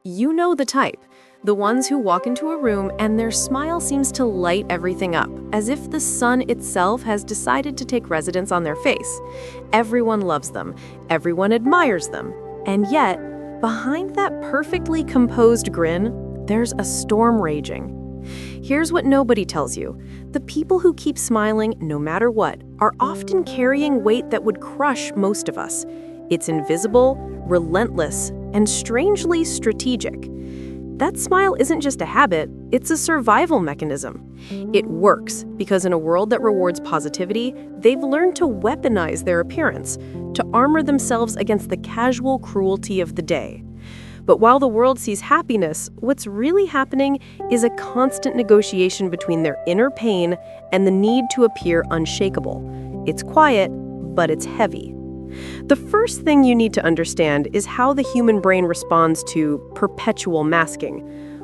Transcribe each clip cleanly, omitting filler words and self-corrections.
You know the type. The ones who walk into a room and their smile seems to light everything up, as if the sun itself has decided to take residence on their face. Everyone loves them, everyone admires them, and yet, behind that perfectly composed grin, there's a storm raging. Here's what nobody tells you. The people who keep smiling, no matter what, are often carrying weight that would crush most of us. It's invisible, relentless, and strangely strategic. That smile isn't just a habit, it's a survival mechanism. It works because in a world that rewards positivity, they've learned to weaponize their appearance, to armor themselves against the casual cruelty of the day. But while the world sees happiness, what's really happening is a constant negotiation between their inner pain and the need to appear unshakable. It's quiet, but it's heavy. The first thing you need to understand is how the human brain responds to perpetual masking.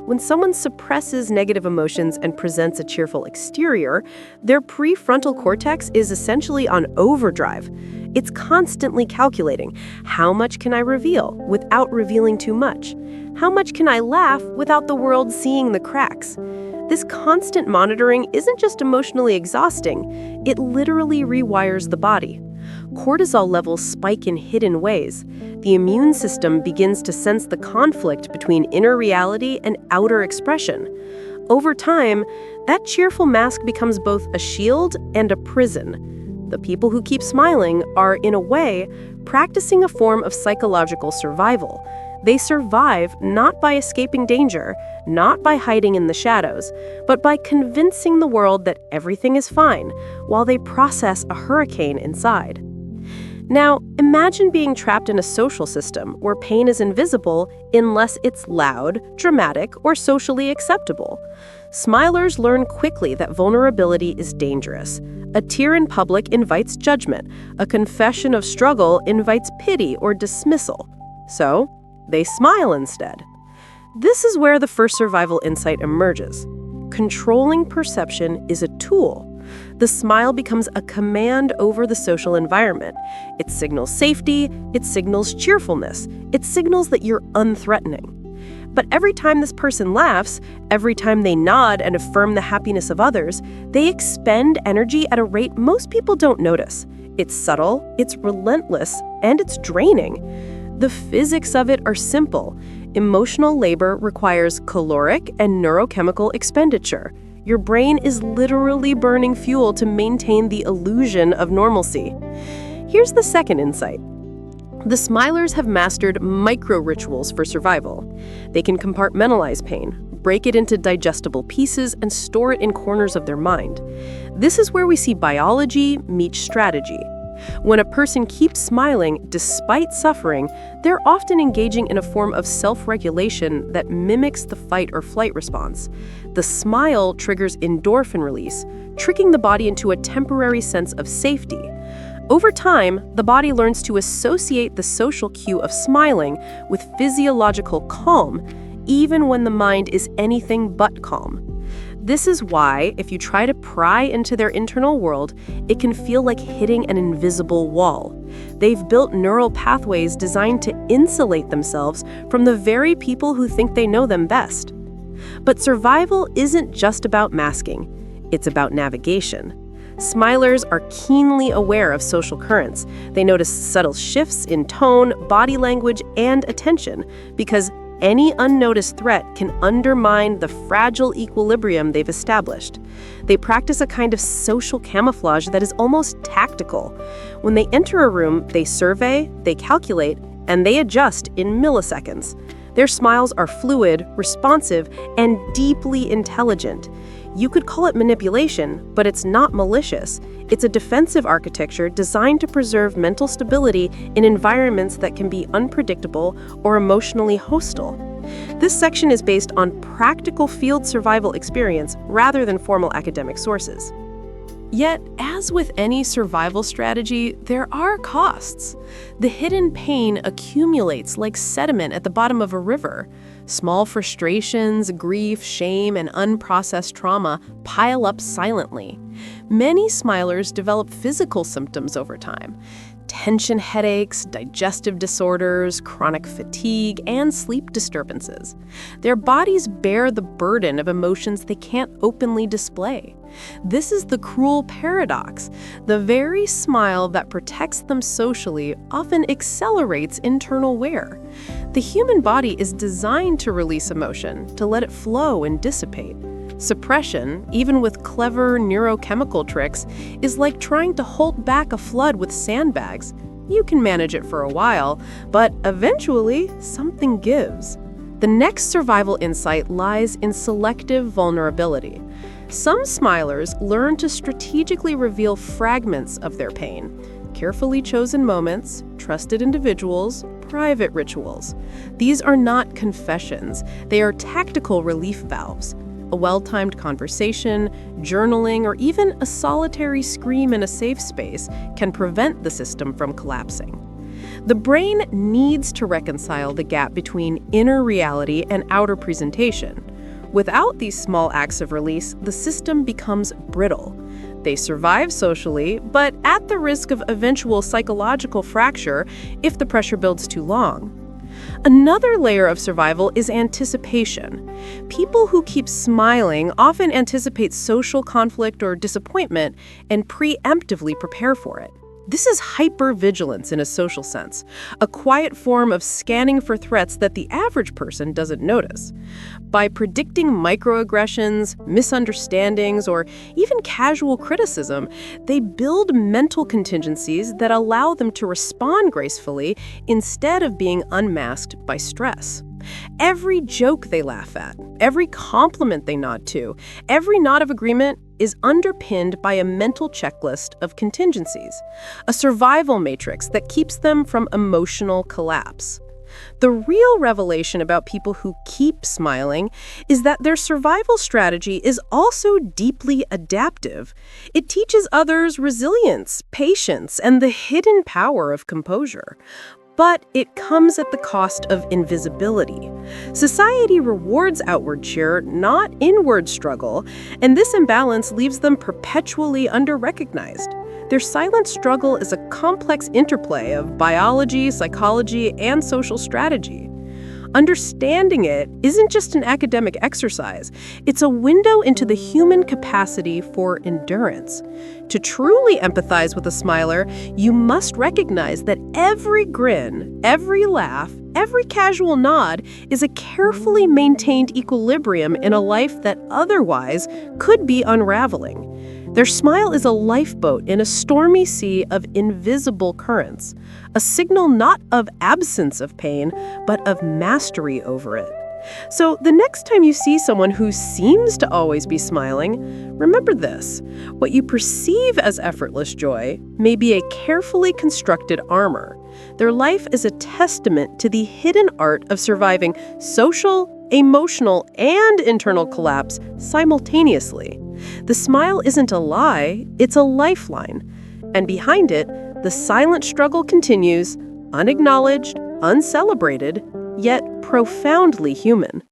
When someone suppresses negative emotions and presents a cheerful exterior, their prefrontal cortex is essentially on overdrive. It's constantly calculating, how much can I reveal without revealing too much? How much can I laugh without the world seeing the cracks? This constant monitoring isn't just emotionally exhausting, it literally rewires the body. Cortisol levels spike in hidden ways. The immune system begins to sense the conflict between inner reality and outer expression. Over time, that cheerful mask becomes both a shield and a prison. The people who keep smiling are, in a way, practicing a form of psychological survival. They survive not by escaping danger, not by hiding in the shadows, but by convincing the world that everything is fine while they process a hurricane inside. Now, imagine being trapped in a social system where pain is invisible unless it's loud, dramatic, or socially acceptable. Smilers learn quickly that vulnerability is dangerous. A tear in public invites judgment. A confession of struggle invites pity or dismissal. So, they smile instead. This is where the first survival insight emerges. Controlling perception is a tool. The smile becomes a command over the social environment. It signals safety, it signals cheerfulness, it signals that you're unthreatening. But every time this person laughs, every time they nod and affirm the happiness of others, they expend energy at a rate most people don't notice. It's subtle, it's relentless, and it's draining. The physics of it are simple. Emotional labor requires caloric and neurochemical expenditure. Your brain is literally burning fuel to maintain the illusion of normalcy. Here's the second insight. The smilers have mastered micro-rituals for survival. They can compartmentalize pain, break it into digestible pieces, and store it in corners of their mind. This is where we see biology meet strategy. When a person keeps smiling despite suffering, they're often engaging in a form of self-regulation that mimics the fight or flight response. The smile triggers endorphin release, tricking the body into a temporary sense of safety. Over time, the body learns to associate the social cue of smiling with physiological calm, even when the mind is anything but calm. This is why, if you try to pry into their internal world, it can feel like hitting an invisible wall. They've built neural pathways designed to insulate themselves from the very people who think they know them best. But survival isn't just about masking, it's about navigation. Smilers are keenly aware of social currents. They notice subtle shifts in tone, body language, and attention, because any unnoticed threat can undermine the fragile equilibrium they've established. They practice a kind of social camouflage that is almost tactical. When they enter a room, they survey, they calculate, and they adjust in milliseconds. Their smiles are fluid, responsive, and deeply intelligent. You could call it manipulation, but it's not malicious. It's a defensive architecture designed to preserve mental stability in environments that can be unpredictable or emotionally hostile. This section is based on practical field survival experience rather than formal academic sources. Yet, as with any survival strategy, there are costs. The hidden pain accumulates like sediment at the bottom of a river. Small frustrations, grief, shame, and unprocessed trauma pile up silently. Many smilers develop physical symptoms over time. tension headaches, digestive disorders, chronic fatigue, and sleep disturbances. Their bodies bear the burden of emotions they can't openly display. This is the cruel paradox. The very smile that protects them socially often accelerates internal wear. The human body is designed to release emotion, to let it flow and dissipate. Suppression, even with clever neurochemical tricks, is like trying to hold back a flood with sandbags. You can manage it for a while, but eventually something gives. The next survival insight lies in selective vulnerability. Some smilers learn to strategically reveal fragments of their pain, carefully chosen moments, trusted individuals, private rituals. These are not confessions, they are tactical relief valves. A well-timed conversation, journaling, or even a solitary scream in a safe space can prevent the system from collapsing. The brain needs to reconcile the gap between inner reality and outer presentation. Without these small acts of release, the system becomes brittle. They survive socially, but at the risk of eventual psychological fracture if the pressure builds too long. Another layer of survival is anticipation. People who keep smiling often anticipate social conflict or disappointment and preemptively prepare for it. This is hypervigilance in a social sense, a quiet form of scanning for threats that the average person doesn't notice. By predicting microaggressions, misunderstandings, or even casual criticism, they build mental contingencies that allow them to respond gracefully instead of being unmasked by stress. Every joke they laugh at, every compliment they nod to, every nod of agreement is underpinned by a mental checklist of contingencies, a survival matrix that keeps them from emotional collapse. The real revelation about people who keep smiling is that their survival strategy is also deeply adaptive. It teaches others resilience, patience, and the hidden power of composure. But it comes at the cost of invisibility. Society rewards outward cheer, not inward struggle, and this imbalance leaves them perpetually under-recognized. Their silent struggle is a complex interplay of biology, psychology, and social strategy. Understanding it isn't just an academic exercise, it's a window into the human capacity for endurance. To truly empathize with a smiler, you must recognize that every grin, every laugh, every casual nod is a carefully maintained equilibrium in a life that otherwise could be unraveling. Their smile is a lifeboat in a stormy sea of invisible currents, a signal not of absence of pain, but of mastery over it. So the next time you see someone who seems to always be smiling, remember this: what you perceive as effortless joy may be a carefully constructed armor. Their life is a testament to the hidden art of surviving social, emotional, and internal collapse simultaneously. The smile isn't a lie, it's a lifeline. And behind it, the silent struggle continues, unacknowledged, uncelebrated, yet profoundly human.